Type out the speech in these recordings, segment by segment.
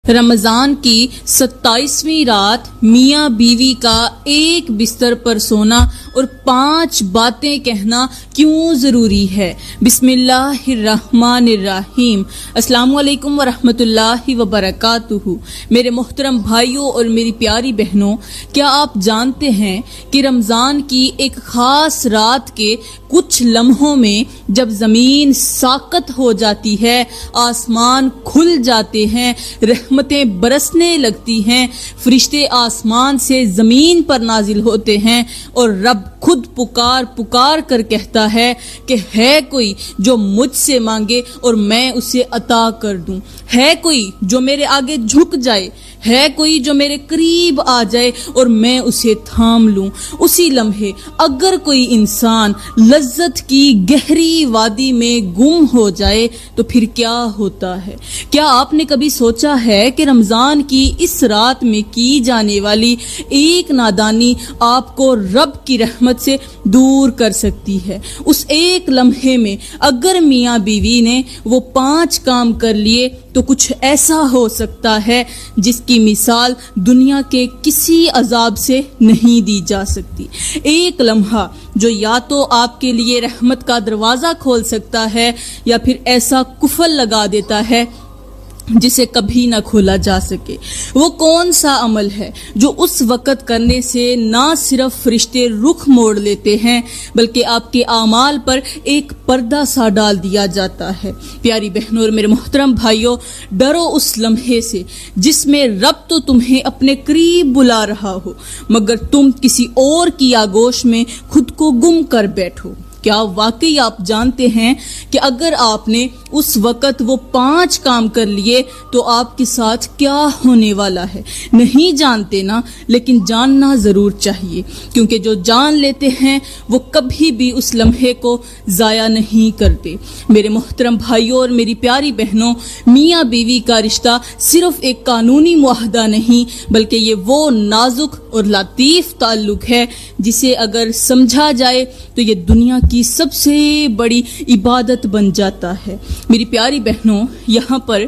رمضان کی 27ویں رات میاں بیوی کا ایک بستر پر سونا اور 5 باتیں کہنا کیوں ضروری ہے؟ بسم اللہ الرحمن الرحیم۔ السلام علیکم ورحمۃ اللہ وبرکاتہ۔ میرے محترم بھائیوں اور میری پیاری بہنوں، کیا آپ جانتے ہیں کہ رمضان کی ایک خاص رات کے کچھ لمحوں میں جب زمین ساکت ہو جاتی ہے، آسمان کھل جاتے ہیں، رحمتیں برسنے لگتی ہیں، فرشتے آسمان سے زمین پر نازل ہوتے ہیں اور رب خود پکار کر کہتا ہے کہ ہے کوئی جو مجھ سے مانگے اور میں اسے عطا کر دوں، ہے کوئی جو میرے آگے جھک جائے، ہے کوئی جو میرے قریب آ جائے اور میں اسے تھام لوں۔ اسی لمحے اگر کوئی انسان لذت کی گہری وادی میں گم ہو جائے تو پھر کیا ہوتا ہے؟ کیا آپ نے کبھی سوچا ہے کہ رمضان کی اس رات میں کی جانے والی ایک نادانی آپ کو رب کی رحمت سے دور کر سکتی ہے؟ اس ایک لمحے میں اگر میاں بیوی نے وہ 5 کام کر لیے تو کچھ ایسا ہو سکتا ہے جس کی مثال دنیا کے کسی عذاب سے نہیں دی جا سکتی۔ ایک لمحہ جو یا تو آپ کے لیے رحمت کا دروازہ کھول سکتا ہے یا پھر ایسا قفل لگا دیتا ہے جسے کبھی نہ کھولا جا سکے۔ وہ کون سا عمل ہے جو اس وقت کرنے سے نہ صرف فرشتے رخ موڑ لیتے ہیں بلکہ آپ کے اعمال پر ایک پردہ سا ڈال دیا جاتا ہے؟ پیاری بہنوں اور میرے محترم بھائیوں، ڈرو اس لمحے سے جس میں رب تو تمہیں اپنے قریب بلا رہا ہو مگر تم کسی اور کی آغوش میں خود کو گم کر بیٹھو۔ کیا واقعی آپ جانتے ہیں کہ اگر آپ نے اس وقت وہ 5 کام کر لیے تو آپ کے ساتھ کیا ہونے والا ہے؟ نہیں جانتے نا، لیکن جاننا ضرور چاہیے، کیونکہ جو جان لیتے ہیں وہ کبھی بھی اس لمحے کو ضائع نہیں کرتے۔ میرے محترم بھائیوں اور میری پیاری بہنوں، میاں بیوی کا رشتہ صرف ایک قانونی معاہدہ نہیں بلکہ یہ وہ نازک اور لطیف تعلق ہے جسے اگر سمجھا جائے تو یہ دنیا کی سب سے بڑی عبادت بن جاتا ہے۔ میری پیاری بہنوں، یہاں پر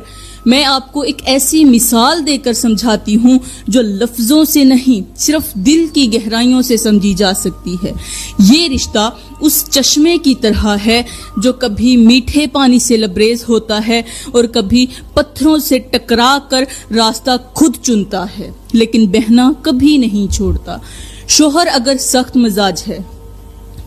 میں آپ کو ایک ایسی مثال دے کر سمجھاتی ہوں جو لفظوں سے نہیں صرف دل کی گہرائیوں سے سمجھی جا سکتی ہے۔ یہ رشتہ اس چشمے کی طرح ہے جو کبھی میٹھے پانی سے لبریز ہوتا ہے اور کبھی پتھروں سے ٹکرا کر راستہ خود چنتا ہے لیکن بہنا کبھی نہیں چھوڑتا۔ شوہر اگر سخت مزاج ہے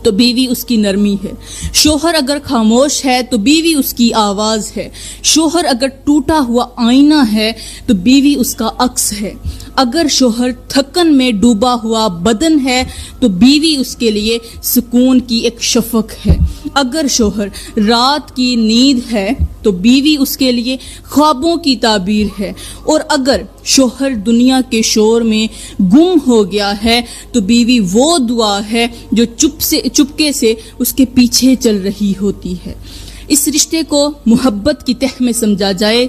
تو بیوی اس کی نرمی ہے، شوہر اگر خاموش ہے تو بیوی اس کی آواز ہے، شوہر اگر ٹوٹا ہوا آئینہ ہے تو بیوی اس کا عکس ہے، اگر شوہر تھکن میں ڈوبا ہوا بدن ہے تو بیوی اس کے لیے سکون کی ایک شفق ہے، اگر شوہر رات کی نیند ہے تو بیوی اس کے لیے خوابوں کی تعبیر ہے، اور اگر شوہر دنیا کے شور میں گم ہو گیا ہے تو بیوی وہ دعا ہے جو چپکے سے اس کے پیچھے چل رہی ہوتی ہے۔ اس رشتے کو محبت کی تہ میں سمجھا جائے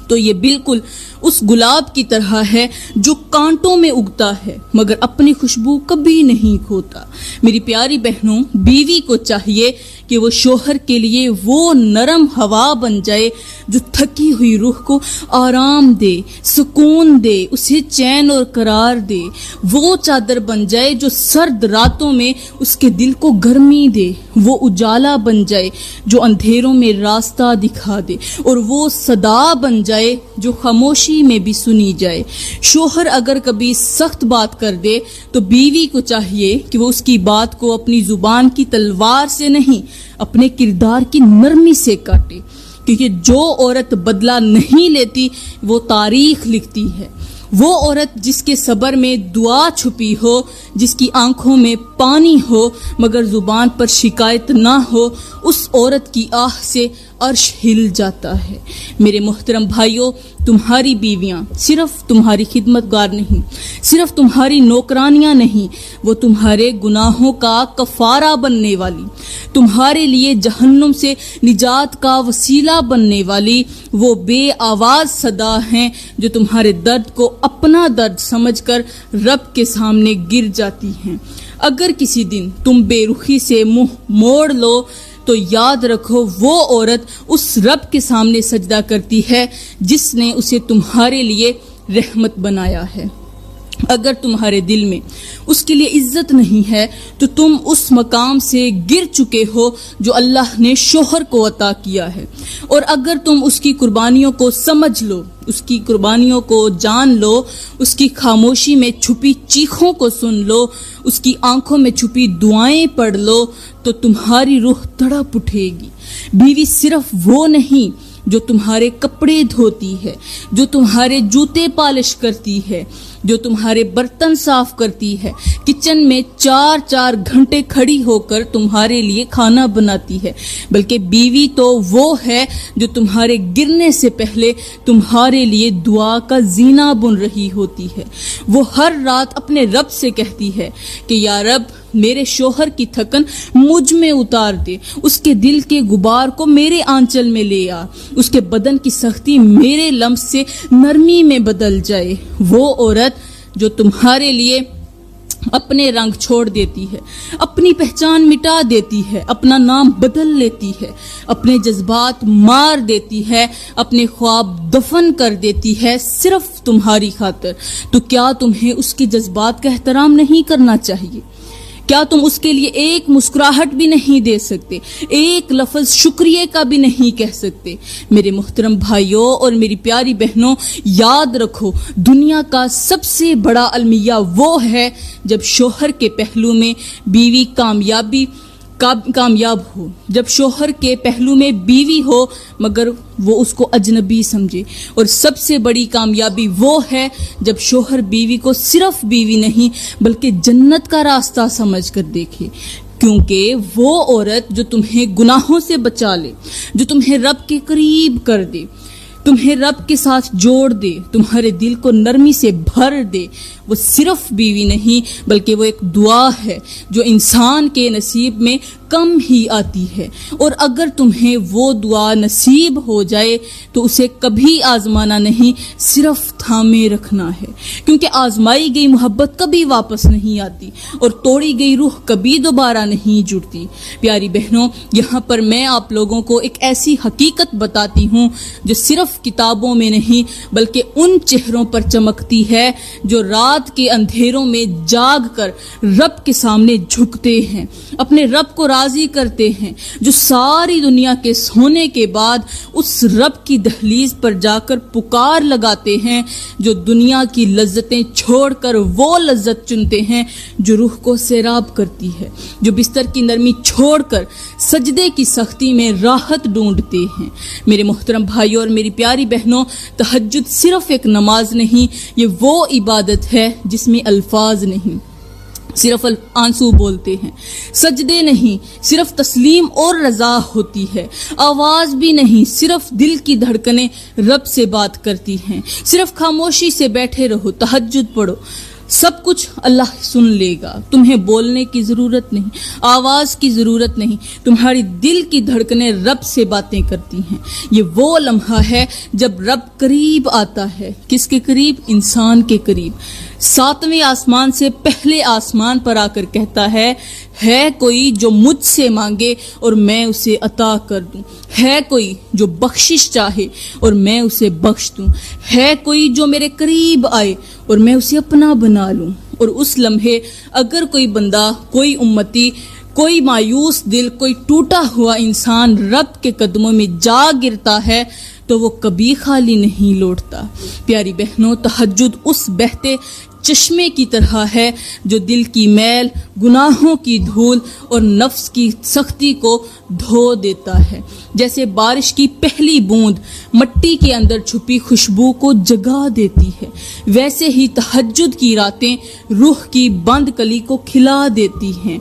تو یہ بالکل اس گلاب کی طرح ہے جو کانٹوں میں اگتا ہے مگر اپنی خوشبو کبھی نہیں کھوتا۔ میری پیاری بہنوں، بیوی کو چاہیے کہ وہ شوہر کے لیے وہ نرم ہوا بن جائے جو تھکی ہوئی روح کو آرام دے، سکون دے، اسے چین اور قرار دے، وہ چادر بن جائے جو سرد راتوں میں اس کے دل کو گرمی دے، وہ اجالا بن جائے جو اندھیروں میں راستہ دکھا دے، اور وہ صدا بن جائے جو خاموشی میں بھی سنی جائے۔ شوہر اگر کبھی سخت بات کر دے تو بیوی کو چاہیے کہ وہ اس کی بات کو اپنی زبان کی تلوار سے نہیں اپنے کردار کی نرمی سے کاٹے، کیونکہ جو عورت بدلہ نہیں لیتی وہ تاریخ لکھتی ہے۔ وہ عورت جس کے صبر میں دعا چھپی ہو، جس کی آنکھوں میں پانی ہو مگر زبان پر شکایت نہ ہو، اس عورت کی آہ سے عرش ہل جاتا ہے۔ میرے محترم بھائیوں، تمہاری بیویاں صرف تمہاری خدمت گار نہیں، صرف تمہاری نوکرانیاں نہیں، وہ تمہارے گناہوں کا کفارہ بننے والی، تمہارے لیے جہنم سے نجات کا وسیلہ بننے والی وہ بے آواز صدا ہیں جو تمہارے درد کو اپنا درد سمجھ کر رب کے سامنے گر جاتی ہیں۔ اگر کسی دن تم بے رخی سے منہ موڑ لو تو یاد رکھو وہ عورت اس رب کے سامنے سجدہ کرتی ہے جس نے اسے تمہارے لیے رحمت بنایا ہے۔ اگر تمہارے دل میں اس کے لیے عزت نہیں ہے تو تم اس مقام سے گر چکے ہو جو اللہ نے شوہر کو عطا کیا ہے، اور اگر تم اس کی قربانیوں کو سمجھ لو، اس کی قربانیوں کو جان لو، اس کی خاموشی میں چھپی چیخوں کو سن لو، اس کی آنکھوں میں چھپی دعائیں پڑھ لو، تو تمہاری روح تڑپ اٹھے گی۔ بیوی صرف وہ نہیں جو تمہارے کپڑے دھوتی ہے، جو تمہارے جوتے پالش کرتی ہے، جو تمہارے برتن صاف کرتی ہے، کچن میں 4 گھنٹے کھڑی ہو کر تمہارے لیے کھانا بناتی ہے، بلکہ بیوی تو وہ ہے جو تمہارے گرنے سے پہلے تمہارے لیے دعا کا زینہ بن رہی ہوتی ہے۔ وہ ہر رات اپنے رب سے کہتی ہے کہ یا رب میرے شوہر کی تھکن مجھ میں اتار دے، اس کے دل کے غبار کو میرے آنچل میں لے آ، اس کے بدن کی سختی میرے لمس سے نرمی میں بدل جائے۔ وہ عورت جو تمہارے لیے اپنے رنگ چھوڑ دیتی ہے، اپنی پہچان مٹا دیتی ہے، اپنا نام بدل لیتی ہے، اپنے جذبات مار دیتی ہے، اپنے خواب دفن کر دیتی ہے صرف تمہاری خاطر، تو کیا تمہیں اس کے جذبات کا احترام نہیں کرنا چاہیے؟ کیا تم اس کے لیے ایک مسکراہٹ بھی نہیں دے سکتے، ایک لفظ شکریہ کا بھی نہیں کہہ سکتے؟ میرے محترم بھائیوں اور میری پیاری بہنوں، یاد رکھو دنیا کا سب سے بڑا المیہ وہ ہے جب شوہر کے پہلو میں بیوی کامیاب ہو، جب شوہر کے پہلو میں بیوی ہو مگر وہ اس کو اجنبی سمجھے، اور سب سے بڑی کامیابی وہ ہے جب شوہر بیوی کو صرف بیوی نہیں بلکہ جنت کا راستہ سمجھ کر دیکھے، کیونکہ وہ عورت جو تمہیں گناہوں سے بچا لے، جو تمہیں رب کے قریب کر دے، تمہیں رب کے ساتھ جوڑ دے، تمہارے دل کو نرمی سے بھر دے، وہ صرف بیوی نہیں بلکہ وہ ایک دعا ہے جو انسان کے نصیب میں کم ہی آتی ہے، اور اگر تمہیں وہ دعا نصیب ہو جائے تو اسے کبھی آزمانا نہیں، صرف تھامے رکھنا ہے، کیونکہ آزمائی گئی محبت کبھی واپس نہیں آتی اور توڑی گئی روح کبھی دوبارہ نہیں جڑتی۔ پیاری بہنوں، یہاں پر میں آپ لوگوں کو ایک ایسی حقیقت بتاتی ہوں جو صرف کتابوں میں نہیں بلکہ ان چہروں پر چمکتی ہے جو رات کے اندھیروں میں جاگ کر رب کے سامنے جھکتے ہیں، اپنے رب کو راضی کرتے ہیں، جو ساری دنیا کے سونے کے بعد اس رب کی دہلیز پر جا کر پکار لگاتے ہیں، جو دنیا کی لذتیں چھوڑ کر وہ لذت چنتے ہیں جو روح کو سیراب کرتی ہے، جو بستر کی نرمی چھوڑ کر سجدے کی سختی میں راحت ڈھونڈتے ہیں۔ میرے محترم بھائیوں اور میری پیاری بہنوں، تہجد صرف ایک نماز نہیں، یہ وہ عبادت ہے جس میں الفاظ نہیں، صرف آنسو بولتے ہیں، سجدے نہیں، صرف تسلیم اور رضا ہوتی ہے، آواز بھی نہیں، صرف دل کی دھڑکنیں رب سے بات کرتی ہیں، صرف خاموشی سے بیٹھے رہو، تہجد پڑھو، سب کچھ اللہ سن لے گا، تمہیں بولنے کی ضرورت نہیں، آواز کی ضرورت نہیں، تمہاری دل کی دھڑکنیں رب سے باتیں کرتی ہیں۔ یہ وہ لمحہ ہے جب رب قریب آتا ہے، کس کے قریب؟ انسان کے قریب، 7ویں آسمان سے پہلے آسمان پر آ کر کہتا ہے کوئی جو مجھ سے مانگے اور میں اسے عطا کر دوں، ہے کوئی جو بخشش چاہے اور میں اسے بخش دوں، ہے کوئی جو میرے قریب آئے اور میں اسے اپنا بنا لوں۔ اور اس لمحے اگر کوئی بندہ، کوئی امتی، کوئی مایوس دل، کوئی ٹوٹا ہوا انسان رب کے قدموں میں جا گرتا ہے تو وہ کبھی خالی نہیں لوٹتا۔ پیاری بہنوں، تہجد اس بہتے چشمے کی طرح ہے جو دل کی میل، گناہوں کی دھول اور نفس کی سختی کو دھو دیتا ہے، جیسے بارش کی پہلی بوند مٹی کے اندر چھپی خوشبو کو جگا دیتی ہے، ویسے ہی تہجد کی راتیں روح کی بند کلی کو کھلا دیتی ہیں۔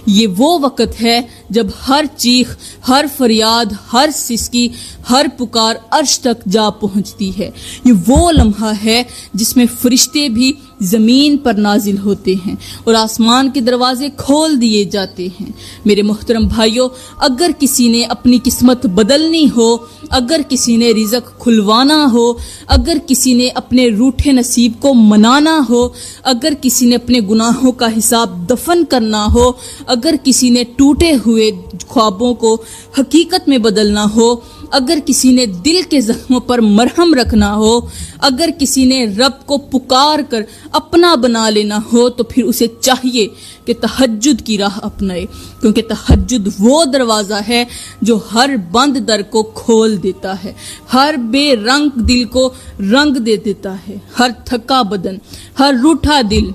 یہ وہ وقت ہے جب ہر چیخ، ہر فریاد، ہر سسکی، ہر پکار عرش تک جا پہنچتی ہے۔ یہ وہ لمحہ ہے جس میں فرشتے بھی زمین پر نازل ہوتے ہیں اور آسمان کے دروازے کھول دیے جاتے ہیں۔ میرے محترم بھائیوں، اگر کسی نے اپنی قسمت بدلنی ہو، اگر کسی نے رزق کھلوانا ہو، اگر کسی نے اپنے روٹھے نصیب کو منانا ہو، اگر کسی نے اپنے گناہوں کا حساب دفن کرنا ہو، اگر کسی نے ٹوٹے ہوئے خوابوں کو حقیقت میں بدلنا ہو، اگر کسی نے دل کے زخموں پر مرہم رکھنا ہو، اگر کسی نے رب کو پکار کر اپنا بنا لینا ہو، تو پھر اسے چاہیے کہ تہجد کی راہ اپنائے، کیونکہ تہجد وہ دروازہ ہے جو ہر بند در کو کھول دیتا ہے، ہر بے رنگ دل کو رنگ دے دیتا ہے، ہر تھکا بدن، ہر روٹھا دل،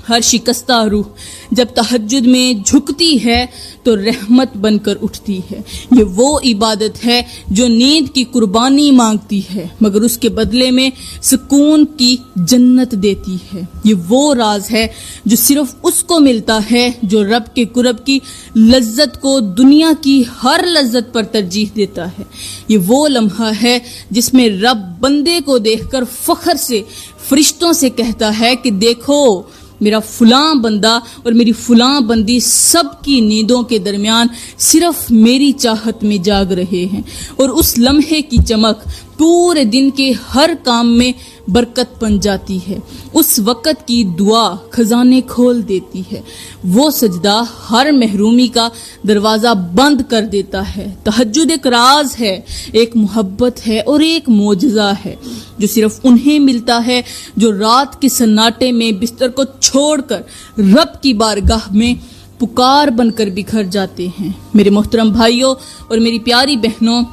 ہر شکستہ روح جب تہجد میں جھکتی ہے تو رحمت بن کر اٹھتی ہے۔ یہ وہ عبادت ہے جو نیند کی قربانی مانگتی ہے مگر اس کے بدلے میں سکون کی جنت دیتی ہے۔ یہ وہ راز ہے جو صرف اس کو ملتا ہے جو رب کے قرب کی لذت کو دنیا کی ہر لذت پر ترجیح دیتا ہے۔ یہ وہ لمحہ ہے جس میں رب بندے کو دیکھ کر فخر سے فرشتوں سے کہتا ہے کہ دیکھو، میرا فلاں بندہ اور میری فلاں بندی سب کی نیندوں کے درمیان صرف میری چاہت میں جاگ رہے ہیں، اور اس لمحے کی چمک پورے دن کے ہر کام میں برکت بن جاتی ہے۔ اس وقت کی دعا خزانے کھول دیتی ہے، وہ سجدہ ہر محرومی کا دروازہ بند کر دیتا ہے۔ تہجد ایک راز ہے، ایک محبت ہے اور ایک معجزہ ہے جو صرف انہیں ملتا ہے جو رات کے سناٹے میں بستر کو چھوڑ کر رب کی بارگاہ میں پکار بن کر بکھر جاتے ہیں۔ میرے محترم بھائیوں اور میری پیاری بہنوں،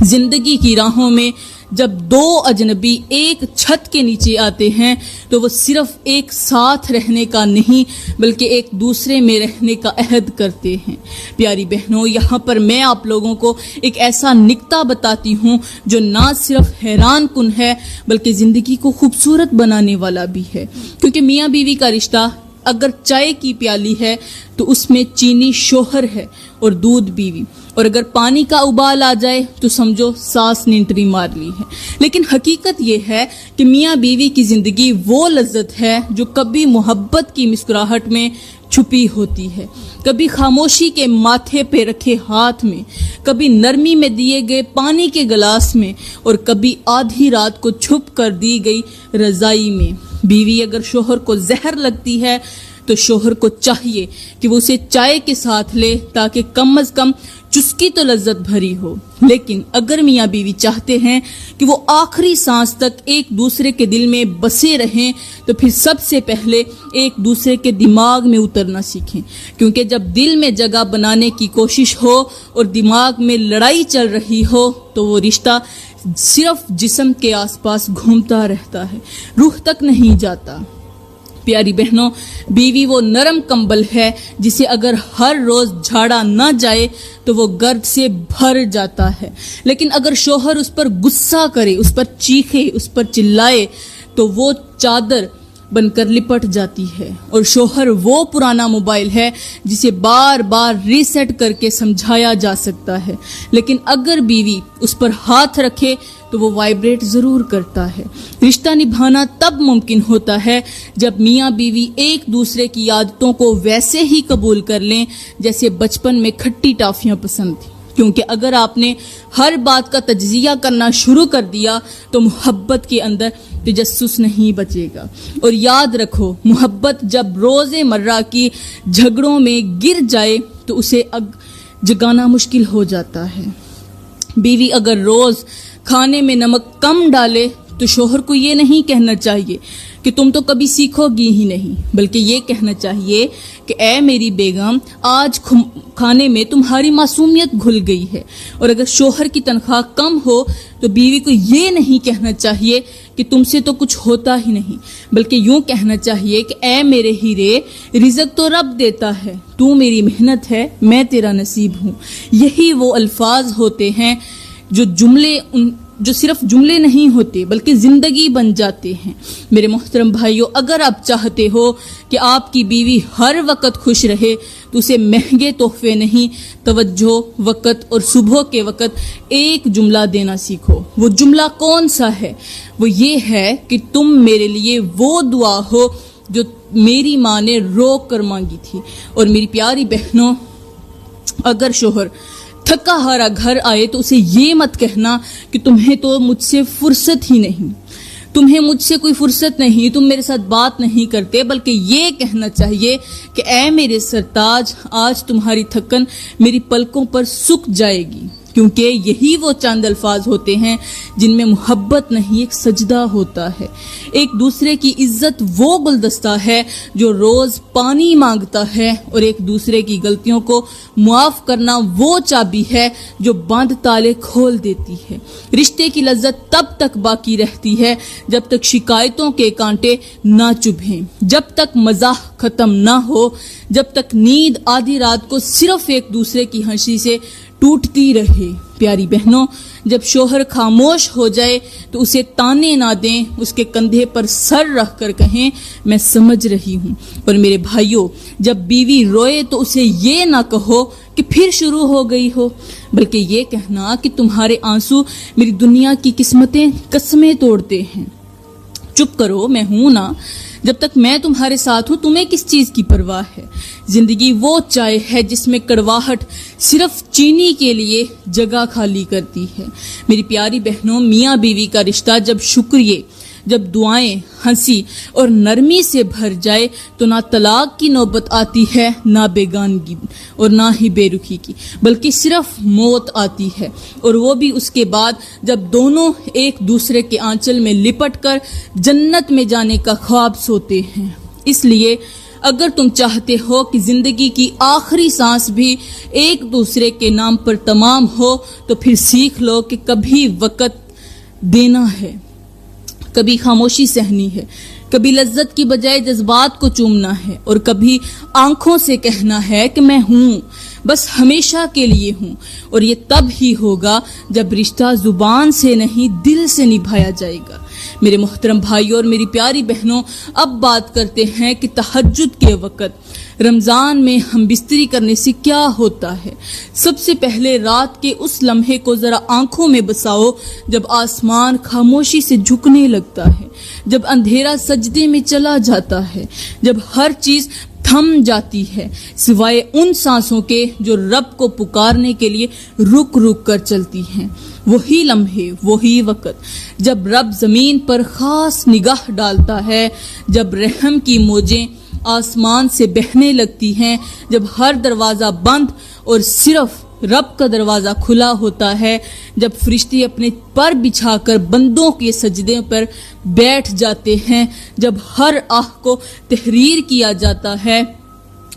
زندگی کی راہوں میں جب دو اجنبی ایک چھت کے نیچے آتے ہیں تو وہ صرف ایک ساتھ رہنے کا نہیں بلکہ ایک دوسرے میں رہنے کا عہد کرتے ہیں۔ پیاری بہنوں، یہاں پر میں آپ لوگوں کو ایک ایسا نکتہ بتاتی ہوں جو نہ صرف حیران کن ہے بلکہ زندگی کو خوبصورت بنانے والا بھی ہے، کیونکہ میاں بیوی کا رشتہ اگر چائے کی پیالی ہے تو اس میں چینی شوہر ہے اور دودھ بیوی، اور اگر پانی کا ابال آ جائے تو سمجھو ساس نے انٹری مار لی ہے۔ لیکن حقیقت یہ ہے کہ میاں بیوی کی زندگی وہ لذت ہے جو کبھی محبت کی مسکراہٹ میں چھپی ہوتی ہے، کبھی خاموشی کے ماتھے پہ رکھے ہاتھ میں، کبھی نرمی میں دیے گئے پانی کے گلاس میں، اور کبھی آدھی رات کو چھپ کر دی گئی رضائی میں۔ بیوی اگر شوہر کو زہر لگتی ہے تو شوہر کو چاہیے کہ وہ اسے چائے کے ساتھ لے تاکہ کم از کم چسکی تو لذت بھری ہو۔ لیکن اگر میاں بیوی چاہتے ہیں کہ وہ آخری سانس تک ایک دوسرے کے دل میں بسے رہیں تو پھر سب سے پہلے ایک دوسرے کے دماغ میں اترنا سیکھیں، کیونکہ جب دل میں جگہ بنانے کی کوشش ہو اور دماغ میں لڑائی چل رہی ہو تو وہ رشتہ صرف جسم کے آس پاس گھومتا رہتا ہے، روح تک نہیں جاتا۔ پیاری بہنوں، بیوی وہ نرم کمبل ہے جسے اگر ہر روز جھاڑا نہ جائے تو وہ گرد سے بھر جاتا ہے، لیکن اگر شوہر اس پر غصہ کرے، اس پر چیخے، اس پر چلائے تو وہ چادر بن کر لپٹ جاتی ہے، اور شوہر وہ پرانا موبائل ہے جسے بار بار ریسیٹ کر کے سمجھایا جا سکتا ہے، لیکن اگر بیوی اس پر ہاتھ رکھے تو وہ وائبریٹ ضرور کرتا ہے۔ رشتہ نبھانا تب ممکن ہوتا ہے جب میاں بیوی ایک دوسرے کی عادتوں کو ویسے ہی قبول کر لیں جیسے بچپن میں کھٹی ٹافیاں پسند تھیں، کیونکہ اگر آپ نے ہر بات کا تجزیہ کرنا شروع کر دیا تو محبت کے اندر تجسس نہیں بچے گا۔ اور یاد رکھو، محبت جب روز مرہ کی جھگڑوں میں گر جائے تو اسے جگانا مشکل ہو جاتا ہے۔ بیوی اگر روز کھانے میں نمک کم ڈالے تو شوہر کو یہ نہیں کہنا چاہیے کہ تم تو کبھی سیکھو گی ہی نہیں، بلکہ یہ کہنا چاہیے کہ اے میری بیگم، آج کھانے میں تمہاری معصومیت گھل گئی ہے۔ اور اگر شوہر کی تنخواہ کم ہو تو بیوی کو یہ نہیں کہنا چاہیے کہ تم سے تو کچھ ہوتا ہی نہیں، بلکہ یوں کہنا چاہیے کہ اے میرے ہیرے، رزق تو رب دیتا ہے، تو میری محنت ہے، میں تیرا نصیب ہوں۔ یہی وہ الفاظ ہوتے ہیں جو جملے جو صرف جملے نہیں ہوتے بلکہ زندگی بن جاتے ہیں۔ میرے محترم بھائیوں، اگر آپ چاہتے ہو کہ آپ کی بیوی ہر وقت خوش رہے تو اسے مہنگے تحفے نہیں، توجہ، وقت اور صبح کے وقت ایک جملہ دینا سیکھو۔ وہ جملہ کون سا ہے؟ وہ یہ ہے کہ تم میرے لیے وہ دعا ہو جو میری ماں نے روک کر مانگی تھی۔ اور میری پیاری بہنوں، اگر شوہر تھکا ہارا گھر آئے تو اسے یہ مت کہنا کہ تمہیں تو مجھ سے فرصت ہی نہیں، تمہیں مجھ سے کوئی فرصت نہیں، تم میرے ساتھ بات نہیں کرتے، بلکہ یہ کہنا چاہیے کہ اے میرے سرتاج، آج تمہاری تھکن میری پلکوں پر سوکھ جائے گی، کیونکہ یہی وہ چند الفاظ ہوتے ہیں جن میں محبت نہیں، ایک سجدہ ہوتا ہے۔ ایک دوسرے کی عزت وہ گلدستہ ہے جو روز پانی مانگتا ہے، اور ایک دوسرے کی غلطیوں کو معاف کرنا وہ چابی ہے جو بند تالے کھول دیتی ہے۔ رشتے کی لذت تب تک باقی رہتی ہے جب تک شکایتوں کے کانٹے نہ چبھیں، جب تک مزاح ختم نہ ہو، جب تک نیند آدھی رات کو صرف ایک دوسرے کی ہنسی سے ٹوٹتی رہے۔ پیاری بہنوں، جب شوہر خاموش ہو جائے تو اسے تانے نہ دیں، اس کے کندھے پر سر رکھ کر کہیں میں سمجھ رہی ہوں۔ اور میرے بھائیوں، جب بیوی روئے تو اسے یہ نہ کہو کہ پھر شروع ہو گئی ہو، بلکہ یہ کہنا کہ تمہارے آنسو میری دنیا کی قسمیں توڑتے ہیں۔ چپ کرو، میں ہوں نا، جب تک میں تمہارے ساتھ ہوں تمہیں کس چیز کی پرواہ ہے؟ زندگی وہ چائے ہے جس میں کڑواہٹ صرف چینی کے لیے جگہ خالی کرتی ہے۔ میری پیاری بہنوں، میاں بیوی کا رشتہ جب شکریہ، جب دعائیں، ہنسی اور نرمی سے بھر جائے تو نہ طلاق کی نوبت آتی ہے، نہ بیگانگی اور نہ ہی بے رخی کی، بلکہ صرف موت آتی ہے، اور وہ بھی اس کے بعد جب دونوں ایک دوسرے کے آنچل میں لپٹ کر جنت میں جانے کا خواب سوتے ہیں۔ اس لیے اگر تم چاہتے ہو کہ زندگی کی آخری سانس بھی ایک دوسرے کے نام پر تمام ہو تو پھر سیکھ لو کہ کبھی وقت دینا ہے، کبھی خاموشی سہنی ہے، کبھی لذت کی بجائے جذبات کو چومنا ہے، اور کبھی آنکھوں سے کہنا ہے کہ میں ہوں، بس ہمیشہ کے لیے ہوں۔ اور یہ تب ہی ہوگا جب رشتہ زبان سے نہیں دل سے نبھایا جائے گا۔ میرے محترم بھائیوں اور میری پیاری بہنوں، اب بات کرتے ہیں کہ تہجد کے وقت رمضان میں ہم بستری کرنے سے کیا ہوتا ہے۔ سب سے پہلے رات کے اس لمحے کو ذرا آنکھوں میں بساؤ جب آسمان خاموشی سے جھکنے لگتا ہے، جب اندھیرا سجدے میں چلا جاتا ہے، جب ہر چیز تھم جاتی ہے سوائے ان سانسوں کے جو رب کو پکارنے کے لیے رک رک کر چلتی ہیں۔ وہی لمحے، وہی وقت جب رب زمین پر خاص نگاہ ڈالتا ہے، جب رحم کی موجیں آسمان سے بہنے لگتی ہیں، جب ہر دروازہ بند اور صرف رب کا دروازہ کھلا ہوتا ہے، جب فرشتے اپنے پر بچھا کر بندوں کے سجدے پر بیٹھ جاتے ہیں، جب ہر آہ کو تحریر کیا جاتا ہے،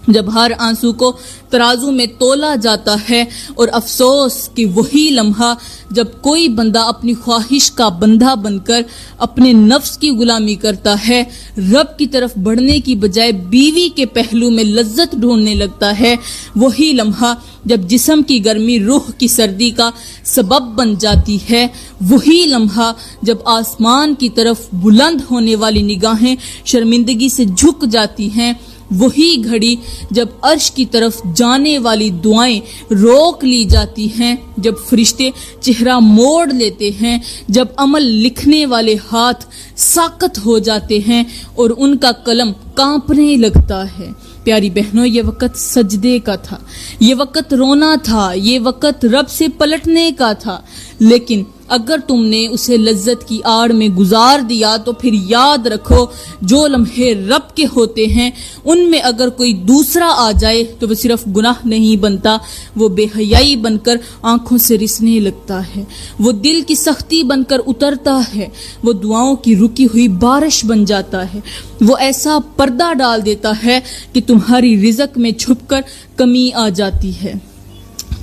جب ہر آنسو کو ترازو میں تولا جاتا ہے، اور افسوس کہ وہی لمحہ جب کوئی بندہ اپنی خواہش کا بندہ بن کر اپنے نفس کی غلامی کرتا ہے، رب کی طرف بڑھنے کی بجائے بیوی کے پہلو میں لذت ڈھونڈنے لگتا ہے، وہی لمحہ جب جسم کی گرمی روح کی سردی کا سبب بن جاتی ہے، وہی لمحہ جب آسمان کی طرف بلند ہونے والی نگاہیں شرمندگی سے جھک جاتی ہیں، وہی گھڑی جب عرش کی طرف جانے والی دعائیں روک لی جاتی ہیں، جب فرشتے چہرہ موڑ لیتے ہیں، جب عمل لکھنے والے ہاتھ ساکت ہو جاتے ہیں اور ان کا قلم کانپنے لگتا ہے۔ پیاری بہنوں، یہ وقت سجدے کا تھا، یہ وقت رونا تھا، یہ وقت رب سے پلٹنے کا تھا، لیکن اگر تم نے اسے لذت کی آڑ میں گزار دیا تو پھر یاد رکھو جو لمحے رب کے ہوتے ہیں ان میں اگر کوئی دوسرا آ جائے تو وہ صرف گناہ نہیں بنتا، وہ بے حیائی بن کر آنکھوں سے رسنے لگتا ہے، وہ دل کی سختی بن کر اترتا ہے، وہ دعاؤں کی رکی ہوئی بارش بن جاتا ہے، وہ ایسا پردہ ڈال دیتا ہے کہ تمہاری رزق میں چھپ کر کمی آ جاتی ہے۔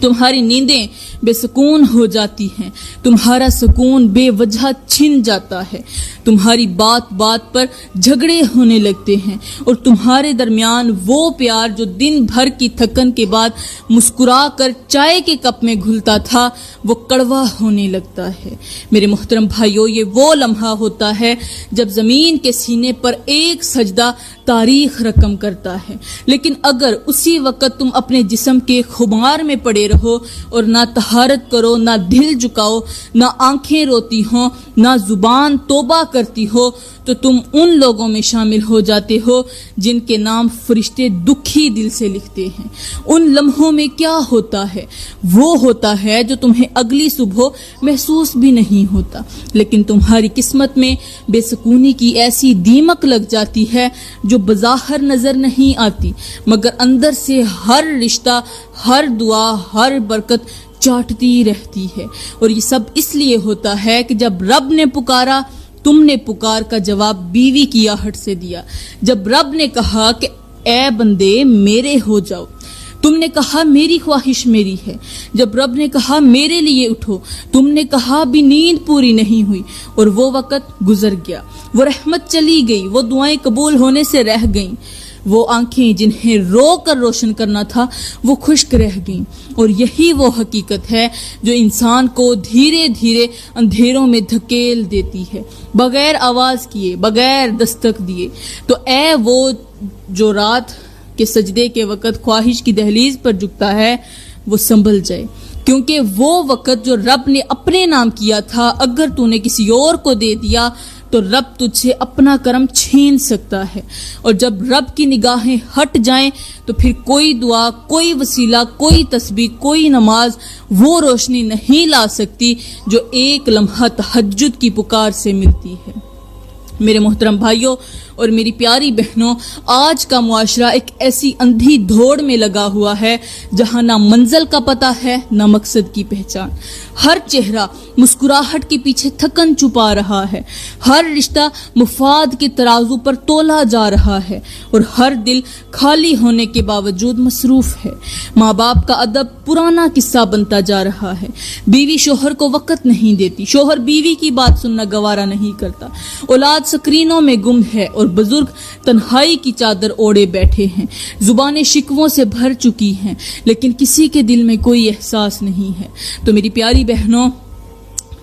تمہاری نیندیں بے سکون ہو جاتی ہیں، تمہارا سکون بے وجہ چھن جاتا ہے، تمہاری بات بات پر جھگڑے ہونے لگتے ہیں، اور تمہارے درمیان وہ پیار جو دن بھر کی تھکن کے بعد مسکرا کر چائے کے کپ میں گھلتا تھا وہ کڑوا ہونے لگتا ہے۔ میرے محترم بھائیو، یہ وہ لمحہ ہوتا ہے جب زمین کے سینے پر ایک سجدہ تاریخ رقم کرتا ہے، لیکن اگر اسی وقت تم اپنے جسم کے خمار میں پڑے رہو اور نہ طہارت کرو، نہ دل جھکاؤ، نہ آنکھیں روتی ہوں، نہ زبان توبہ کرتی ہو، تو تم ان لوگوں میں شامل ہو جاتے ہو جن کے نام فرشتے دکھی دل سے لکھتے ہیں۔ ان لمحوں میں کیا ہوتا ہے؟ وہ ہوتا ہے جو تمہیں اگلی صبح محسوس بھی نہیں ہوتا، لیکن تمہاری قسمت میں بے سکونی کی ایسی دیمک لگ جاتی ہے جو بظاہر نظر نہیں آتی، مگر اندر سے ہر رشتہ، ہر دعا، ہر برکت چاٹتی رہتی ہے۔ اور یہ سب اس لیے ہوتا ہے کہ جب رب نے پکارا، تم نے پکار کا جواب بیوی کی آہٹ سے دیا۔ جب رب نے کہا کہ اے بندے میرے ہو جاؤ، تم نے کہا میری خواہش میری ہے۔ جب رب نے کہا میرے لیے اٹھو، تم نے کہا بھی نیند پوری نہیں ہوئی، اور وہ وقت گزر گیا، وہ رحمت چلی گئی، وہ دعائیں قبول ہونے سے رہ گئیں، وہ آنکھیں جنہیں رو کر روشن کرنا تھا وہ خشک رہ گئیں۔ اور یہی وہ حقیقت ہے جو انسان کو دھیرے دھیرے اندھیروں میں دھکیل دیتی ہے، بغیر آواز کیے، بغیر دستک دیے۔ تو اے وہ جو رات کے سجدے کے وقت خواہش کی دہلیز پر جھکتا ہے، وہ سنبھل جائے، کیونکہ وہ وقت جو رب نے اپنے نام کیا تھا اگر تو نے کسی اور کو دے دیا تو رب تجھ سے اپنا کرم چھین سکتا ہے۔ اور جب رب کی نگاہیں ہٹ جائیں تو پھر کوئی دعا، کوئی وسیلہ، کوئی تسبیح، کوئی نماز وہ روشنی نہیں لا سکتی جو ایک لمحہ تہجد کی پکار سے ملتی ہے۔ میرے محترم بھائیوں اور میری پیاری بہنوں، آج کا معاشرہ ایک ایسی اندھی دوڑ میں لگا ہوا ہے جہاں نہ منزل کا پتہ ہے، نہ مقصد کی پہچان۔ ہر چہرہ مسکراہٹ کے پیچھے تھکن چھپا رہا ہے، ہر رشتہ مفاد کے ترازو پر تولا جا رہا ہے، اور ہر دل خالی ہونے کے باوجود مصروف ہے۔ ماں باپ کا ادب پرانا قصہ بنتا جا رہا ہے، بیوی شوہر کو وقت نہیں دیتی، شوہر بیوی کی بات سننا گوارا نہیں کرتا، اولاد سکرینوں میں گم ہے، اور بزرگ تنہائی کی چادر اوڑے بیٹھے ہیں، زبانیں شکووں سے بھر چکی ہیں، لیکن کسی کے دل میں کوئی احساس نہیں ہے۔ تو میری پیاری بہنوں،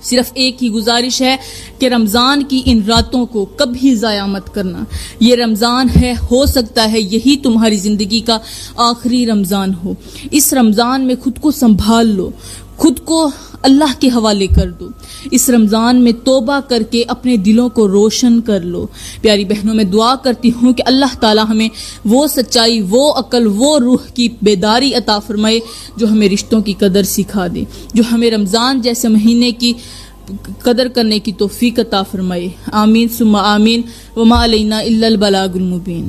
صرف ایک ہی گزارش ہے کہ رمضان کی ان راتوں کو کبھی ضائع مت کرنا۔ یہ رمضان ہے، ہو سکتا ہے یہی تمہاری زندگی کا آخری رمضان ہو۔ اس رمضان میں خود کو سنبھال لو، خود کو اللہ کے حوالے کر دو، اس رمضان میں توبہ کر کے اپنے دلوں کو روشن کر لو۔ پیاری بہنوں، میں دعا کرتی ہوں کہ اللہ تعالی ہمیں وہ سچائی، وہ عقل، وہ روح کی بیداری عطا فرمائے جو ہمیں رشتوں کی قدر سکھا دے، جو ہمیں رمضان جیسے مہینے کی قدر کرنے کی توفیق عطا فرمائے۔ آمین ثم آمین، وما علینا الا البلاغ المبین۔